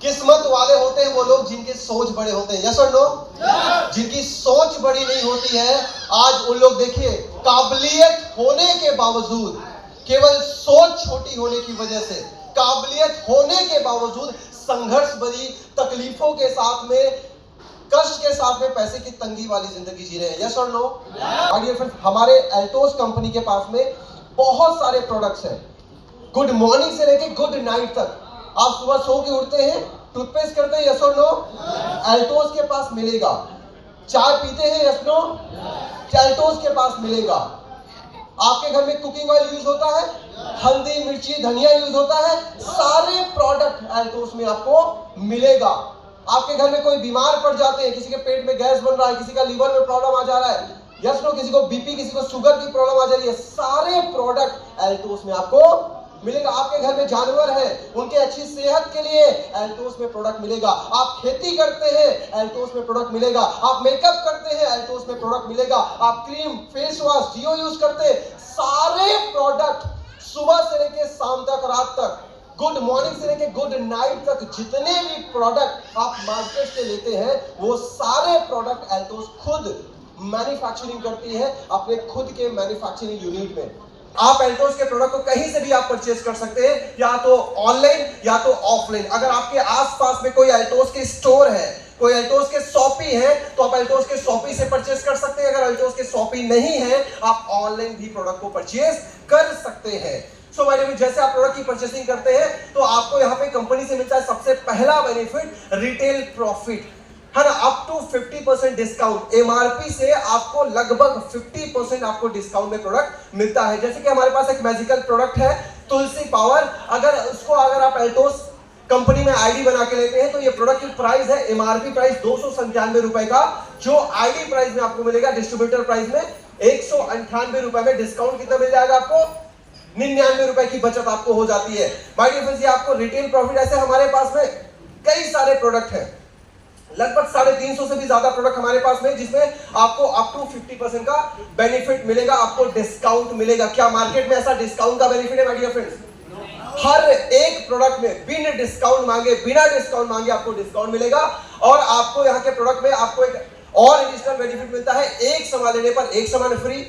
किस्मत वाले होते हैं वो लोग जिनके सोच बड़े होते हैं। यस और नो? जिनकी सोच बड़ी नहीं होती है, आज उन लोग देखिए काबिलियत होने के बावजूद, केवल सोच छोटी होने की वजह से, काबिलियत होने के बावजूद संघर्ष भरी तकलीफों के साथ में, कष्ट के साथ में पैसे की तंगी वाली जिंदगी जी रहे हैं। यस और नो? डियर फ्रेंड्स, हमारे एल्टोस कंपनी के पास में बहुत सारे प्रोडक्ट्स हैं, गुड मॉर्निंग से लेके गुड नाइट तक। आप सुबह सो के उठते हैं, टूथपेस्ट करते हैं, यस और नो? एल्टोस के पास मिलेगा। चाय पीते हैं, यस नो? एल्टोस के पास मिलेगा। आपके घर में कुकिंग ऑयल यूज होता है, हल्दी मिर्ची धनिया यूज होता है, सारे प्रोडक्ट एल्टोस में आपको मिलेगा। आपके घर में कोई बीमार पड़ जाते हैं, किसी के पेट में गैस बन रहा है, किसी का लीवर में प्रॉब्लम आ जा रहा है, यस नो? किसी को बीपी, किसी को शुगर की प्रॉब्लम आ जा रही है, सारे प्रोडक्ट एल्टोस में आपको मिलेगा। आपके घर में जानवर है, उनके अच्छी सेहत के लिए एल्टोस में प्रोडक्ट मिलेगा। आप खेती करते हैं, एल्टोस में प्रोडक्ट मिलेगा। आप मेकअप करते हैं, एल्टोस में प्रोडक्ट मिलेगा। आप क्रीम, फेस वॉश, डिओ यूज करते हैं, सारे प्रोडक्ट सुबह से लेके शाम तक, रात तक, गुड मॉर्निंग से लेके गुड नाइट तक, जितने भी प्रोडक्ट आप मार्केट से लेते हैं वो सारे प्रोडक्ट एल्टोस खुद मैन्युफैक्चरिंग करती है अपने खुद के मैन्युफैक्चरिंग यूनिट में। आप एल्टोस के प्रोडक्ट को कहीं से भी आप परचेज कर सकते हैं, या तो ऑनलाइन या तो ऑफलाइन। अगर आपके आसपास में कोई एल्टोस के स्टोर है, कोई एल्टोस के शॉपी है, तो आप एल्टोस के शॉपी से परचेज कर सकते हैं। अगर एल्टोस के शॉपी नहीं है, आप ऑनलाइन भी प्रोडक्ट को परचेज कर सकते हैं। सो माय डियर, जैसे आप प्रोडक्ट की परचेसिंग करते हैं तो आपको यहाँ पे कंपनी से मिलता है सबसे पहला बेनिफिट, रिटेल प्रॉफिट, है ना? Up to 50% discount. एमआरपी से आपको लगभग 50% आपको डिस्काउंट में प्रोडक्ट मिलता है। जैसे कि हमारे पास एक मैजिकल प्रोडक्ट है, तुलसी पावर। अगर आप एल्टोस कंपनी में आईडी बना के लेते हैं तो ये प्रोडक्ट की प्राइस है, एमआरपी प्राइस 297 रुपए का, जो आईडी प्राइस में आपको मिलेगा डिस्ट्रीब्यूटर प्राइस में 198 रुपए में। डिस्काउंट कितना मिल जाएगा आपको? 99 रुपए की बचत आपको हो जाती है। माय डियर फ्रेंड्स, ये आपको रिटेल प्रॉफिट। ऐसे हमारे पास में कई सारे प्रोडक्ट हैं, लगभग 350 से भी ज्यादा प्रोडक्ट हमारे पास में, जिसमें आपको अप टू 50% का बेनिफिट मिलेगा, आपको डिस्काउंट मिलेगा। क्या मार्केट में ऐसा डिस्काउंट का बेनिफिट है माय डियर फ्रेंड्स? हर एक प्रोडक्ट में बिना डिस्काउंट मांगे आपको डिस्काउंट मिलेगा। और आपको यहाँ के प्रोडक्ट में आपको एक और एडिशनल बेनिफिट मिलता है, एक सामान लेने पर एक सामान फ्री,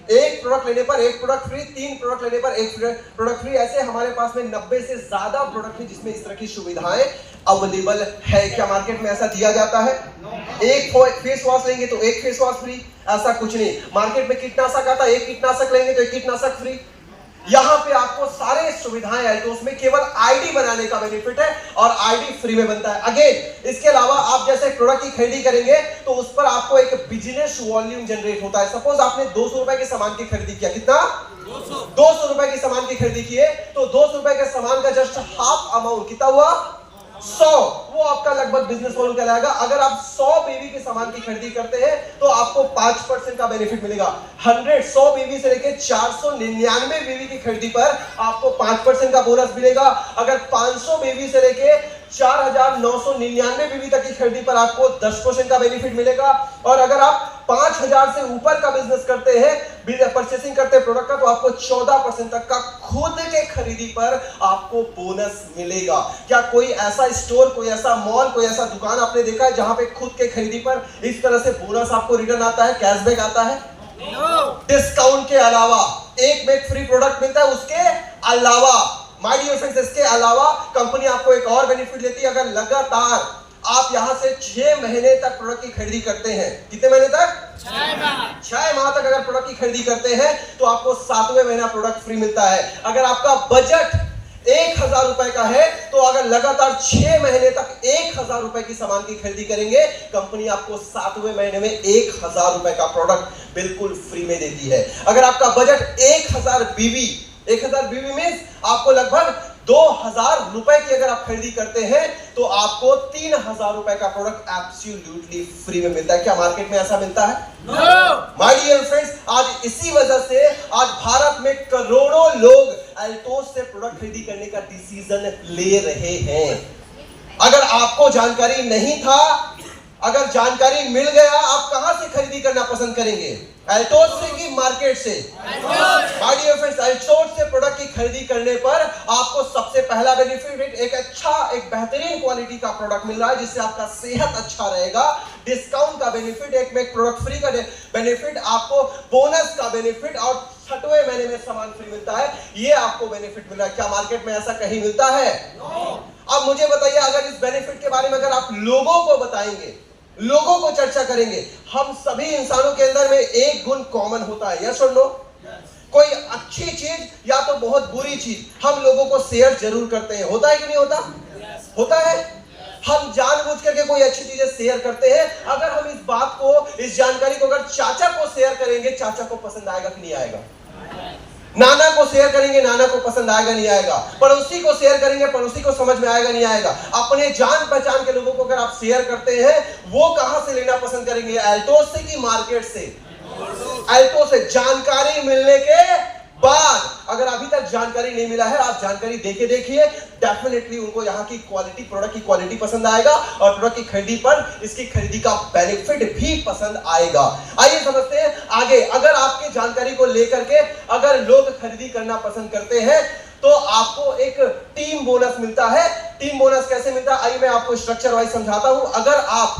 एक प्रोडक्ट लेने पर एक प्रोडक्ट फ्री, 3 प्रोडक्ट लेने पर एक प्रोडक्ट फ्री। ऐसे हमारे पास में 90 से ज्यादा प्रोडक्ट है जिसमें इस तरह की सुविधाएं अवेलेबल है। क्या मार्केट में ऐसा दिया जाता है? एक फेस वॉश लेंगे तो एक फेस वॉश फ्री, ऐसा कुछ नहीं। मार्केट में कीटनाशक आता है, एक कीटनाशक लेंगे तो एक कीटनाशक फ्री। यहाँ पे आपको सारे सुविधाएं एल्टोस में केवल आईडी बनाने का बेनिफिट है और आईडी फ्री में बनता है। अगेन इसके अलावा आप जैसे प्रोडक्ट की खरीदी करेंगे तो उस पर आपको एक बिजनेस वॉल्यूम जनरेट होता है। सपोज आपने 200 रुपए के सामान की खरीदी किया, कितना? 200 रुपए की सामान की खरीदी किए, तो 200 रुपए के सामान का जस्ट हाफ अमाउंट कितना हुआ? 100, वो आपका लगभग बिजनेस वॉल्यूम कहलाएगा। अगर आप 100 बेबी के सामान की खरीदी करते हैं तो आपको 5% का बेनिफिट मिलेगा। 100 बेबी से लेकर 499 बेबी की खरीदी पर आपको 5% का बोनस मिलेगा। अगर 500 बेबी से लेकर 4999 बेबी तक की खरीदी पर आपको 10% का बेनिफिट मिलेगा। और अगर आप 5000 से ऊपर का बिजनेस करते हैं, परचेसिंग करते हैं प्रोडक्ट का, तो आपको 14% तक का खुद के खरीदी पर आपको बोनस मिलेगा। क्या कोई ऐसा स्टोर, कोई ऐसा मॉल, कोई ऐसा दुकान आपने देखा है जहां पे खुद के खरीदी पर इस तरह से बोनस आपको रिटर्न आता है, कैशबैक आता है? डिस्काउंट के अलावा एक में फ्री प्रोडक्ट मिलता है, उसके अलावा माय डियर फ्रेंड्स, इसके अलावा कंपनी आपको एक और बेनिफिट देती है। अगर लगातार आप यहां से 6 महीने तक प्रोडक्ट की खरीदी करते हैं, कितने महीने तक? 6 माह तक अगर प्रोडक्ट की खरीदी करते हैं तो आपको 7वें महीना प्रोडक्ट फ्री मिलता है। अगर आपका बजट 1000 रुपए का है तो अगर लगातार 6 महीने तक 1000 रुपए की सामान की खरीदी करेंगे, कंपनी आपको 7वें महीने में 1000 रुपए का प्रोडक्ट बिल्कुल फ्री में देती है। अगर आपका बजट 1000 बीवी मीन्स आपको लगभग 2000 रुपए की अगर आप खरीदी करते हैं तो आपको 3000 रुपए का प्रोडक्ट एब्सोल्युटली फ्री में मिलता है। क्या मार्केट में ऐसा मिलता है? माय डियर फ्रेंड्स, आज इसी वजह से आज भारत में करोड़ों लोग एल्टोस से प्रोडक्ट खरीदी करने का डिसीजन ले रहे हैं। अगर आपको जानकारी नहीं था, अगर जानकारी मिल गया, आप कहां से खरीदी करना पसंद करेंगे? अल्टोस से कि मार्केट से? माय डियर फ्रेंड्स, अल्टोस से प्रोडक्ट की खरीदी करने पर आपको सबसे पहला बेनिफिट एक बेहतरीन क्वालिटी का प्रोडक्ट मिल रहा है, जिससे आपका सेहत अच्छा रहेगा। डिस्काउंट का बेनिफिट, एक प्रोडक्ट फ्री का बेनिफिट, आपको बोनस का बेनिफिट और 6वें महीने में सामान फ्री मिलता है। ये आपको बेनिफिट मिल रहा है। क्या मार्केट में ऐसा कहीं मिलता है? अब मुझे बताइए, अगर इस बेनिफिट के बारे में अगर आप लोगों को बताएंगे, लोगों को चर्चा करेंगे, हम सभी इंसानों के अंदर में एक गुण कॉमन होता है, यस और नो? कोई अच्छी चीज या तो बहुत बुरी चीज हम लोगों को शेयर जरूर करते हैं, होता है कि नहीं होता? होता है। हम जानबूझ करके कोई अच्छी चीजें शेयर करते हैं। अगर हम इस बात को, इस जानकारी को अगर चाचा को शेयर करेंगे, चाचा को पसंद आएगा कि नहीं आएगा? नाना को शेयर करेंगे, नाना को पसंद आएगा नहीं आएगा? पड़ोसी को शेयर करेंगे, पड़ोसी को समझ में आएगा नहीं आएगा? अपने जान पहचान के लोगों को अगर आप शेयर करते हैं, वो कहां से लेना पसंद करेंगे? अल्टोस से कि मार्केट से? अल्टोस से। जानकारी मिलने के बाद, अगर अभी तक जानकारी नहीं मिला है, आप जानकारी देके देखिए, डेफिनेटली उनको यहाँ की क्वालिटी, प्रोडक्ट की क्वालिटी पसंद आएगा और प्रोडक्ट की खरीदी पर इसकी खरीदी का बेनिफिट भी पसंद आएगा। आइए समझते हैं आगे। अगर आपकी जानकारी को लेकर के अगर लोग खरीदी करना पसंद करते हैं, तो आपको एक टीम बोनस मिलता है। टीम बोनस कैसे मिलता है, आइए मैं आपको स्ट्रक्चर वाइज समझाता हूं। अगर आप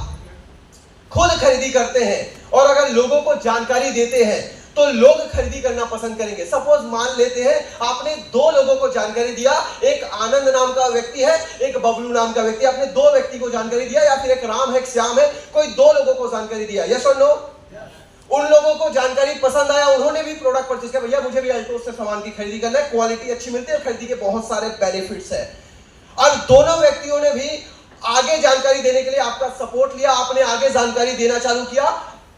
खुद खरीदी करते हैं और अगर लोगों को जानकारी देते हैं, तो लोग खरीदी करना पसंद करेंगे। सपोज मान लेते हैं आपने 2 लोगों को जानकारी दिया, एक आनंद नाम का व्यक्ति है, एक बबलू नाम का व्यक्ति। आपने 2 व्यक्ति को जानकारी दिया, या फिर एक राम है, एक श्याम है, कोई 2 लोगों को जानकारी दिया, यस और नो? उन लोगों को जानकारी पसंद आया, उन्होंने भी प्रोडक्ट परचेज किया, भैया मुझे भी अल्टोस से सामान की खरीदी करना है, क्वालिटी अच्छी मिलती है, खरीदी के बहुत सारे बेनिफिट्स है। और दोनों व्यक्तियों ने भी आगे जानकारी देने के लिए आपका सपोर्ट लिया, आपने आगे जानकारी देना चालू किया।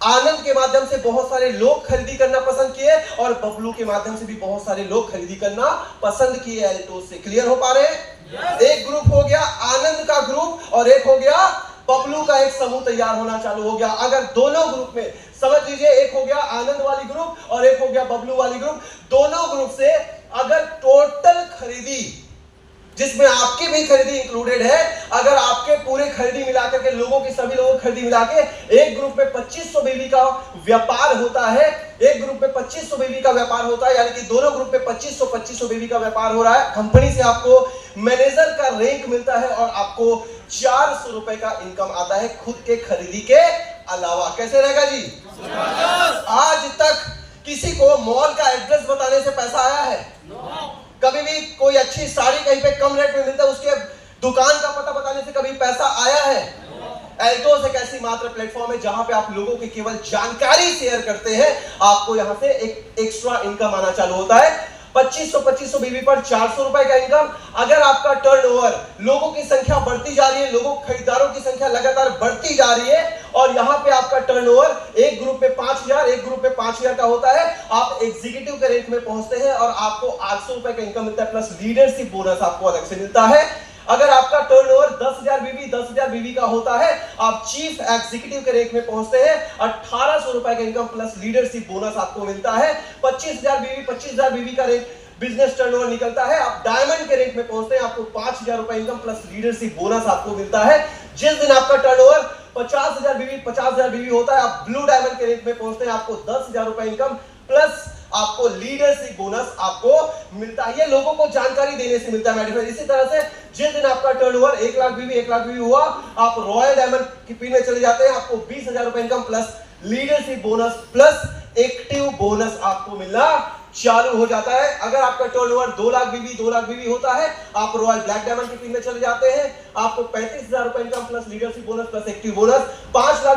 आनंद के माध्यम से बहुत सारे लोग खरीदी करना पसंद किए और बबलू के माध्यम से भी बहुत सारे लोग खरीदी करना पसंद किए अल्टोस से। क्लियर हो पा रहे हैं? एक ग्रुप हो गया आनंद का ग्रुप और एक हो गया बबलू का एक समूह तैयार होना चालू हो गया। अगर दोनों ग्रुप में, समझ लीजिए, एक हो गया आनंद वाली ग्रुप और एक हो गया बबलू वाली ग्रुप, दोनों ग्रुप से अगर टोटल खरीदी, जिसमें आपकी भी खरीदी इंक्लूडेड है, अगर आपके पूरे खरीदी मिलाकर के लोगों की, सभी लोगों की खरीदी मिला के एक ग्रुप में 2500 बीवी का व्यापार होता है, एक ग्रुप में 2500 बीवी का व्यापार होता है, यानी कि दोनों ग्रुप में 2500 बीवी का व्यापार हो रहा है। कंपनी से आपको मैनेजर का रैंक मिलता है और आपको 400 रुपए का इनकम आता है खुद के खरीदी के अलावा। कैसे रहेगा जी? आज तक किसी को मॉल का एड्रेस बताने से पैसा आया है? कभी भी कोई अच्छी साड़ी कहीं पे कम रेट में मिलता है, उसके दुकान का पता बताने से कभी पैसा आया है? अल्टोस एक ऐसी मात्र प्लेटफॉर्म है जहां पे आप लोगों की केवल जानकारी शेयर करते हैं, आपको यहां से एक एक्स्ट्रा इनकम आना चालू होता है। 2500 बीवी पर 400 रुपए का इनकम। अगर आपका टर्नओवर, लोगों की संख्या बढ़ती जा रही है, लोगों खरीदारों की संख्या लगातार बढ़ती जा रही है और यहां पे आपका टर्नओवर एक ग्रुप में 5000, एक ग्रुप में 5000 का होता है, आप एग्जीक्यूटिव के रैंक में पहुंचते हैं और आपको 800 रुपए का इनकम मिलता है, प्लस लीडरशिप बोनस आपको अलग से मिलता है। अगर आपका टर्नओवर 10,000 बीवी का होता है, आप चीफ एग्जीक्यूटिव के रैंक में पहुंचते हैं, 1800 रुपए का इनकम प्लस लीडरशिप बोनस आपको मिलता है। 25,000 बीवी का रैंक बिजनेस टर्नओवर निकलता है, आप डायमंड के रैंक में पहुंचते हैं, आपको 5000 रुपए इनकम प्लस लीडरशिप बोनस आपको मिलता है। जिस दिन आपका टर्नओवर 50,000 बीवी होता है, आप ब्लू डायमंड के रैंक में पहुंचते हैं, आपको 10,000 रुपए इनकम प्लस आपको लीडरशिप बोनस आपको मिलता है। ये लोगों को जानकारी देने से मिलता है। इसी तरह से जिस दिन आपका टर्नओवर 1 लाख बीवी हुआ, आप रॉयल डायमंड की पिन में चले जाते हैं, आपको 20,000 रुपए income plus leadership bonus plus active bonus आपको मिलना चालू हो जाता है। अगर आपका टर्नओवर 2 लाख बीवी होता है, आप रॉयल ब्लैक डायमंड की पिन में चले जाते हैं, आपको 35,000 रुपए income plus leadership bonus plus active bonus. 5 lakh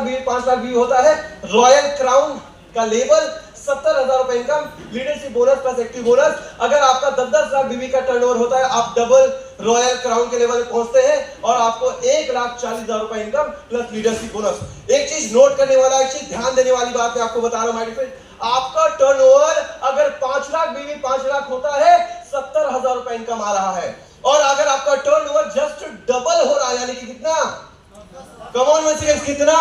बीवी होता है, रॉयल क्राउन का लेवल, 70,000 रुपए income, leadership bonus plus active bonus. अगर आपका 10 लाख बीवी का टर्नओवर होता है, आप डबल रॉयल क्राउन के लेवल में पहुंचते हैं और आपको 1,40,000 रुपए इनकम प्लस लीडरशिप बोनस। एक चीज नोट करने वाला, एक चीज ध्यान देने वाली बात मैं आपको बता रहा हूं माय डियर फ्रेंड, आपका टर्नओवर अगर 5 लाख बीवी 5 लाख होता है, 70,000 रुपए इनकम आ रहा है। और अगर आपका टर्नओवर जस्ट डबल हो रहा है, यानी कि कितना, कम ऑन मैसेज, कितना,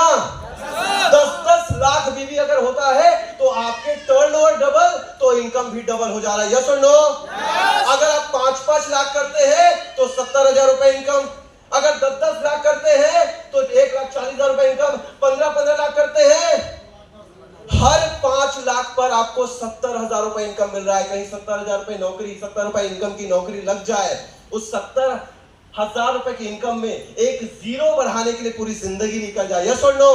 10 लाख बीवी अगर होता है, तो आपके टर्नओवर डबल तो इनकम भी डबल हो जा रहा है। यस और नो? अगर आप 5 लाख करते हैं तो 70,000 रुपए इनकम, अगर 10 लाख करते हैं तो 1,40,000 40,000 रुपए इनकम 15 लाख करते हैं। हर 5 लाख पर आपको 70,000 रुपए इनकम मिल रहा है। कहीं 70,000 रुपए नौकरी, 70 रुपए इनकम की नौकरी लग जाए, उस 70,000 रुपए की इनकम में एक जीरो बढ़ाने के लिए पूरी जिंदगी निकल जाए। यस और नो?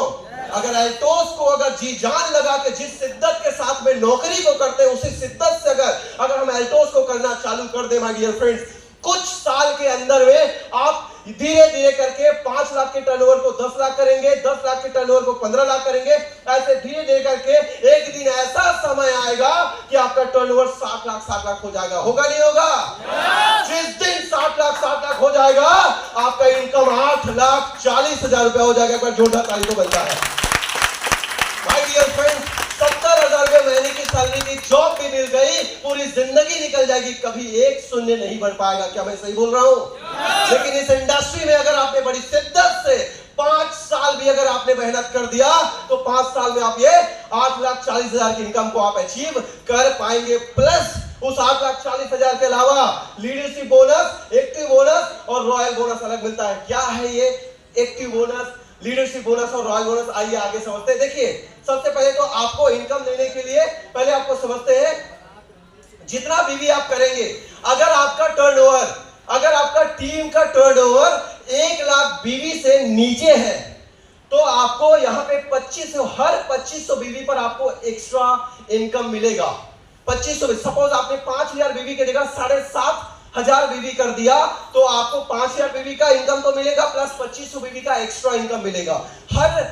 अगर एल्टोस को अगर जी जान लगा के जिस शिद्दत के साथ में नौकरी को करते हैं, उसी शिद्दत से अगर हम एल्टोस को करना चालू कर दे माय डियर फ्रेंड्स, कुछ साल के अंदर में आप धीरे धीरे करके 5 लाख के टर्नओवर को 10 लाख करेंगे, 10 लाख के टर्नओवर को 15 लाख करेंगे। ऐसे धीरे धीरे करके एक दिन ऐसा समय आएगा कि आपका टर्नओवर 60 लाख हो जाएगा। होगा नहीं होगा? जिस दिन 60 लाख हो जाएगा, आपका इनकम 8,40,000 रुपया हो जाएगा। एक बार जोरदार ताली तो बनता है। माय डियर फ्रेंड्स, 70,000 रुपए महीने की सैलरी की जॉब भी मिल गई, पूरी जिंदगी निकल जाएगी, कभी एक शून्य नहीं बढ़ पाएगा। क्या मैं सही बोल रहा हूं? लेकिन इस इंडस्ट्री में अगर आपने बड़ी शिद्दत से 5 साल भी अगर आपने मेहनत कर दिया, तो 5 साल में आप ये 8,40,000 की इनकम को आप अचीव कर पाएंगे। प्लस उस 8,40,000 के अलावा लीडरशिप बोनस, एक्टिव बोनस और रॉयल बोनस अलग मिलता है। क्या है ये एक्टिव बोनस, लीडरशिप बोनस और रॉयल बोनस? आइए आगे समझते हैं। देखिए, सबसे पहले तो आपको इनकम लेने के लिए पहले आपको समझते हैं, जितना बीवी आप करेंगे, अगर आपका टर्नओवर, अगर आपका टीम का टर्नओवर 1 लाख बीवी से नीचे है, तो आपको यहां पे 2500, हर 2500 बीवी पर आपको एक्स्ट्रा इनकम मिलेगा। 2500, सपोज आपने 5,000 बीवी की जगह 7,500 बीवी कर दिया, तो आपको 5,000 बीवी का इनकम तो मिलेगा, प्लस 2500 बीवी का एक्स्ट्रा इनकम मिलेगा। हर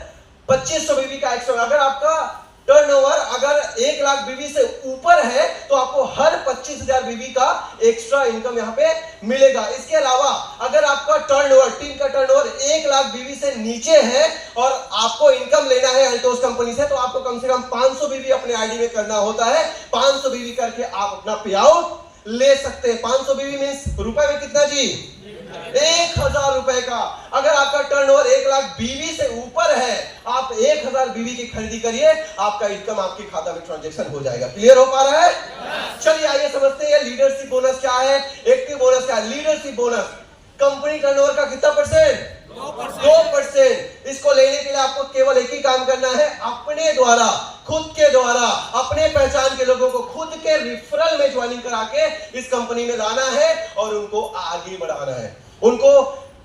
2500 बीवी का एक्स्ट्रा, अगर आपका टर्नओवर अगर 1 लाख बीवी से ऊपर है, तो आपको हर 25,000 बीवी का एक्स्ट्रा इनकम यहां पे मिलेगा। इसके अलावा अगर आपका टर्नओवर, टीम का टर्नओवर 1 लाख बीवी से नीचे है और आपको इनकम लेना है एल्टोस कंपनी से, तो आपको कम से कम 500 बीवी अपने आईडी में करना होता है। 500 बीवी करके आप अपना पे आउट ले सकते हैं। 500 बीवी मींस रुपए में कितना जी? 1,000 रुपए का। अगर आपका टर्नओवर 1 लाख बीवी से ऊपर है, आप 1,000 बीवी की खरीदी करिए, आपका इनकम आपके खाता में ट्रांजैक्शन हो जाएगा। क्लियर हो पा रहा है? चलिए आइए समझते हैं लीडरशिप बोनस क्या है, एक्टिव बोनस क्या है। लीडरशिप बोनस कंपनी टर्नओवर का कितना परसेंट? 2%। इसको लेने के लिए आपको केवल एक ही काम करना है, अपने द्वारा, खुद के द्वारा, अपने पहचान के लोगों को खुद के रिफरल में ज्वाइनिंग करा के इस कंपनी में लाना है और उनको आगे बढ़ाना है। उनको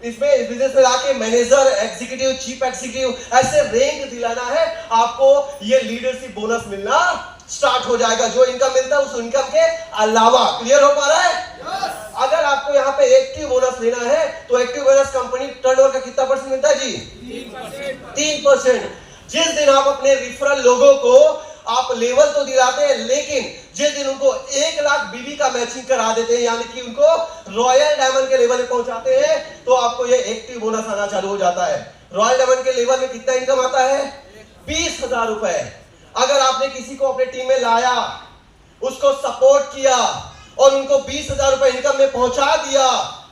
इसमें इस बिजनेस में लाके मैनेजर, एग्जीक्यूटिव, चीफ एग्जीक्यूटिव ऐसे रैंक दिलाना है। आपको ये लीडरशिप बोनस मिलना स्टार्ट हो जाएगा। जो इनकम मिलता है उस इनकम के अलावा। क्लियर हो पा रहा है? अगर आपको यहाँ पे एक्टिव बोनस लेना है, तो एक्टिव बोनस कंपनी टर्नओवर का कितना परसेंट मिलता है जी? 3%। जिस दिन आप अपने रिफरल लोगों को आप लेवल तो दिलाते हैं, लेकिन जिस दिन उनको 1 लाख बीवी का मैचिंग करा देते हैं, यानी कि उनको रॉयल डायमंड के लेवल पे पहुंचाते हैं, तो आपको ये एक्टिव बोनस आना चालू हो जाता है। रॉयल डायमंड के लेवल में कितना इनकम आता है? 20,000 रुपए। अगर आपने किसी को अपने टीम में लाया, उसको सपोर्ट किया और उनको 20,000 रुपए इनकम में पहुंचा दिया,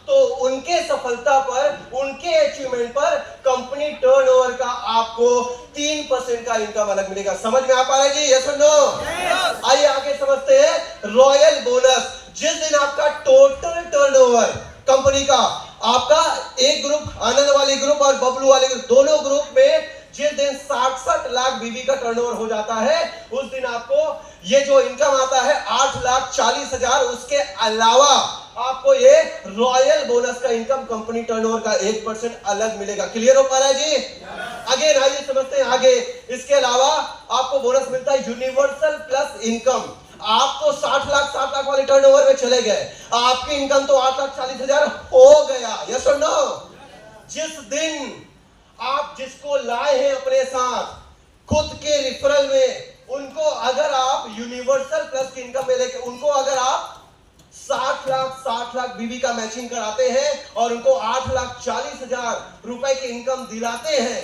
तो उनके सफलता पर, उनके अचीवमेंट पर कंपनी टर्नओवर का आपको 3% का इनकम अलग मिलेगा। समझ में आ पा रहा है जी? यस और नो? आइए आगे समझते हैं रॉयल बोनस। जिस दिन आपका टोटल टर्नओवर कंपनी का, आपका एक ग्रुप, आनंद वाली ग्रुप और बबलू वाले ग्रुप, दोनों ग्रुप में जिस दिन 60 लाख बीवी का टर्नओवर हो जाता है, उस दिन आपको ये जो इनकम आता है 8,40,000, उसके अलावा आपको ये रॉयल बोनस का इनकम कंपनी टर्नओवर का 1% अलग मिलेगा। क्लियर हो पा रहा है जी? अगेन आइए समझते हैं आगे। इसके अलावा आपको बोनस मिलता है यूनिवर्सल प्लस इनकम। आप तो 60 लाख वाले टर्नओवर में चले गए, आपकी इनकम तो 8,40,000 हो गया। यस और नो? जिस दिन आप जिसको लाए हैं अपने साथ खुद के रिफरल में, उनको अगर आप यूनिवर्सल प्लस की इनकम में लेके, उनको अगर आप 60 लाख बीवी का मैचिंग कराते हैं और उनको 8,40,000 रुपए की इनकम दिलाते हैं,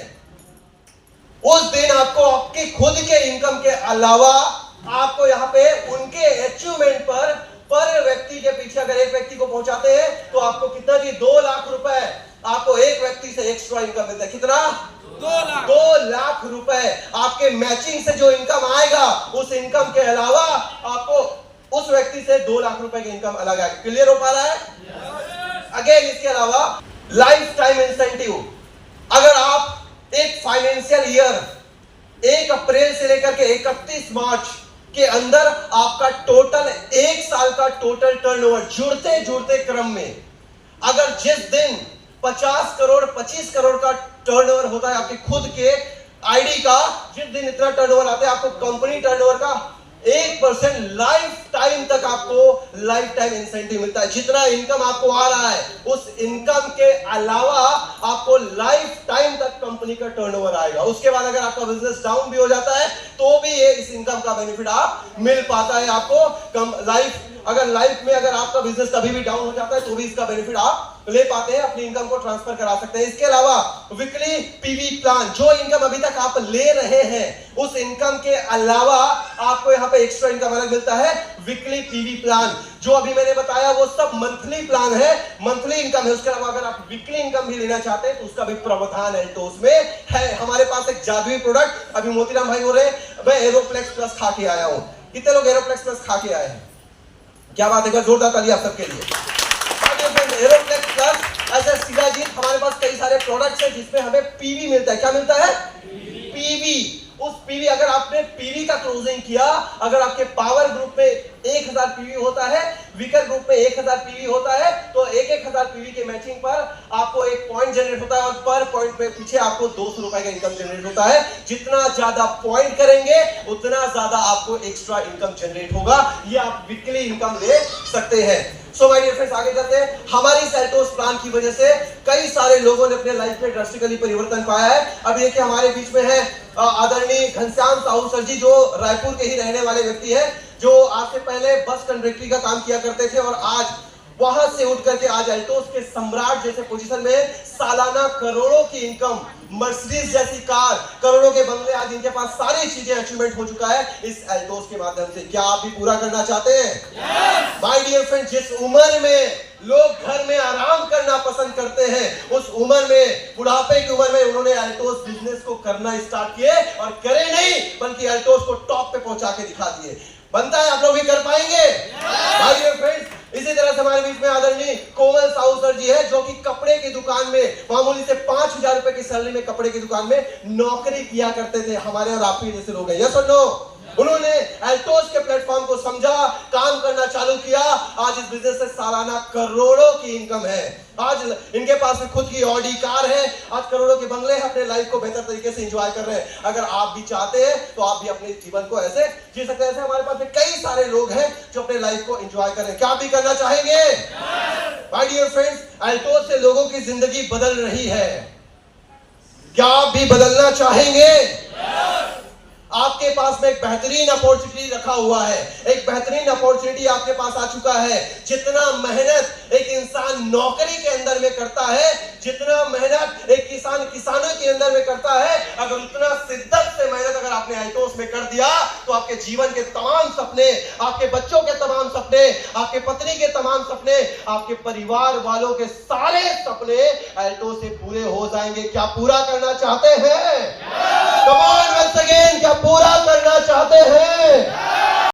उस दिन आपको आपके खुद के इनकम के अलावा आपको यहाँ पे उनके अचीवमेंट पर व्यक्ति के पीछे अगर एक व्यक्ति को पहुंचाते हैं, तो आपको कितना जी? 2 लाख रुपए आपको एक व्यक्ति से एक्स्ट्रा इनकम मिलता है। कितना? 2 लाख रुपए आपके मैचिंग से जो इनकम आएगा, उस इनकम के अलावा आपको उस व्यक्ति से 2 लाख रुपए की इनकम अलग आएगी। क्लियर हो पा रहा है? अगेन इसके अलावा लाइफ टाइम इंसेंटिव। अगर आप एक फाइनेंशियल ईयर 1 अप्रैल से लेकर के 31 मार्च के अंदर आपका टोटल 1 साल का टोटल टर्नओवर जुड़ते जुड़ते क्रम में अगर जिस दिन 50 करोड़ 25 करोड़ का टर्नओवर होता है आपके खुद के आईडी का, जिस दिन इतना टर्नओवर आता है आपको कंपनी टर्नओवर का 1% लाइफ टाइम तक आपको लाइफ टाइम इंसेंटिव मिलता है। जितना इनकम आपको आ रहा है उस इनकम के अलावा आपको लाइफ टाइम तक कंपनी का टर्नओवर आएगा। उसके बाद अगर आपका बिजनेस डाउन भी हो जाता है तो भी ये इस इनकम का बेनिफिट आप मिल पाता है आपको। लाइफ में अगर आपका बिजनेस कभी भी डाउन हो जाता है तो भी इसका बेनिफिट आप ले पाते हैं, अपनी इनकम को ट्रांसफर करा सकते हैं। इसके अलावा वीकली पीवी प्लान, जो इनकम अभी तक आप ले रहे हैं उस इनकम के अलावा आपको यहाँ पे एक्स्ट्रा इनकम अलग मिलता है, वीकली पीवी प्लान। जो अभी मैंने बताया वो सब मंथली प्लान है, मंथली इनकम है। उसके अलावा अगर आप वीकली इनकम भी लेना चाहते हैं तो उसका भी प्रावधान है, तो उसमें है। हमारे पास एक जादुई प्रोडक्ट, अभी मोतीराम भाई बोल रहे हैं मैं एरोप्लेक्स प्लस खा के आया हूँ। कितने लोग एरोप्लेक्स प्लस खा के आए हैं? क्या बात है, एक बार जोरदार ताली आप सबके लिए। एरोप्लेक्स प्लस ऐसा सीधा जी, हमारे पास कई सारे प्रोडक्ट्स हैं जिसमें हमें पीवी मिलता है। क्या मिलता है? पीवी। उस पीवी, अगर आपने पीवी का क्लोजिंग किया, अगर आपके पावर ग्रुप में 1000 पीवी होता है, वीकर ग्रुप में 1000 पीवी होता है, तो 1000 पीवी के मैचिंग पर आपको 1 पॉइंट जनरेट होता है और पर पॉइंट पे पीछे आपको 200 रुपए का इनकम जनरेट होता है। जितना ज्यादा पॉइंट करेंगे उतना ज्यादा आपको एक्स्ट्रा इनकम जनरेट होगा। ये आप वीकली इनकम ले सकते हैं। सो माय डियर फ्रेंड्स, आगे चलते हैं। हमारी सेल्टोस प्लान की वजह से कई सारे लोगों ने अपने लाइफ में ड्रास्टिकली परिवर्तन पाया है। अब ये कि हमारे बीच में है आदरणीय घनश्याम साहू सर जी, जो रायपुर के ही रहने वाले व्यक्ति हैं, जो आज से पहले बस कंडक्टरी का काम किया करते थे और आज वहां से उठ करके आज एल्टोस के सम्राट जैसे पोजीशन में सालाना करोड़ों की इनकम, मर्सिडीज जैसी कार, करोड़ों के बंगले, आज इनके पास सारी चीजें अचीवमेंट हो चुका है इस एल्टोस के माध्यम से। क्या आप भी पूरा करना चाहते हैं? माय डियर फ्रेंड, जिस उम्र में लोग घर में आराम करना पसंद करते हैं उस उम्र में, बुढ़ापे की उम्र में, उन्होंने एल्टोस बिजनेस को करना स्टार्ट किए और करे नहीं बल्कि एल्टोस को टॉप पे पहुंचा के दिखा दिए। बनता है आप लोग भी कर पाएंगे? माय डियर फ्रेंड्स, इसी तरह से हमारे बीच में आदरणीय कोमल साहू सर जी है, जो कि कपड़े की दुकान में मामूली से 5000 रुपए की सैलरी में कपड़े की दुकान में नौकरी किया करते थे। हमारे और आपके जैसे लोग हैं, यस और नो? उन्होंने एल्टोस के प्लेटफॉर्म को समझा, काम करना चालू किया, आज इस बिजनेस से सालाना करोड़ों की इनकम है। आज इनके पास में खुद की ऑडी कार है, आज करोड़ों के बंगले हैं, अपने लाइफ को बेहतर तरीके से एंजॉय कर रहे हैं। अगर आप भी चाहते हैं तो आप भी अपने जीवन को ऐसे जी सकते हैं। ऐसे हमारे पास में कई सारे लोग हैं जो अपने लाइफ को एंजॉय कर रहे हैं। क्या आप भी करना चाहेंगे? माय डियर फ्रेंड्स, एल्टोस से लोगों की जिंदगी बदल रही है। क्या आप भी बदलना चाहेंगे? आपके पास में एक बेहतरीन अपॉर्चुनिटी रखा हुआ है, एक बेहतरीन अपॉर्चुनिटी आपके पास आ चुका है। जितना मेहनत एक इंसान नौकरी के अंदर में करता है, जितना मेहनत एक किसान किसानों के अंदर में करता है, अगर उतना शिद्दत से मेहनत अगर आपने एल्टोस में कर दिया तो आपके जीवन के तमाम सपने, आपके बच्चों के तमाम सपने, आपके पत्नी के तमाम सपने, आपके परिवार वालों के सारे सपने एल्टोस से पूरे हो जाएंगे। क्या पूरा करना चाहते हैं? कम ऑन वंस अगेन, क्या पूरा करना चाहते हैं?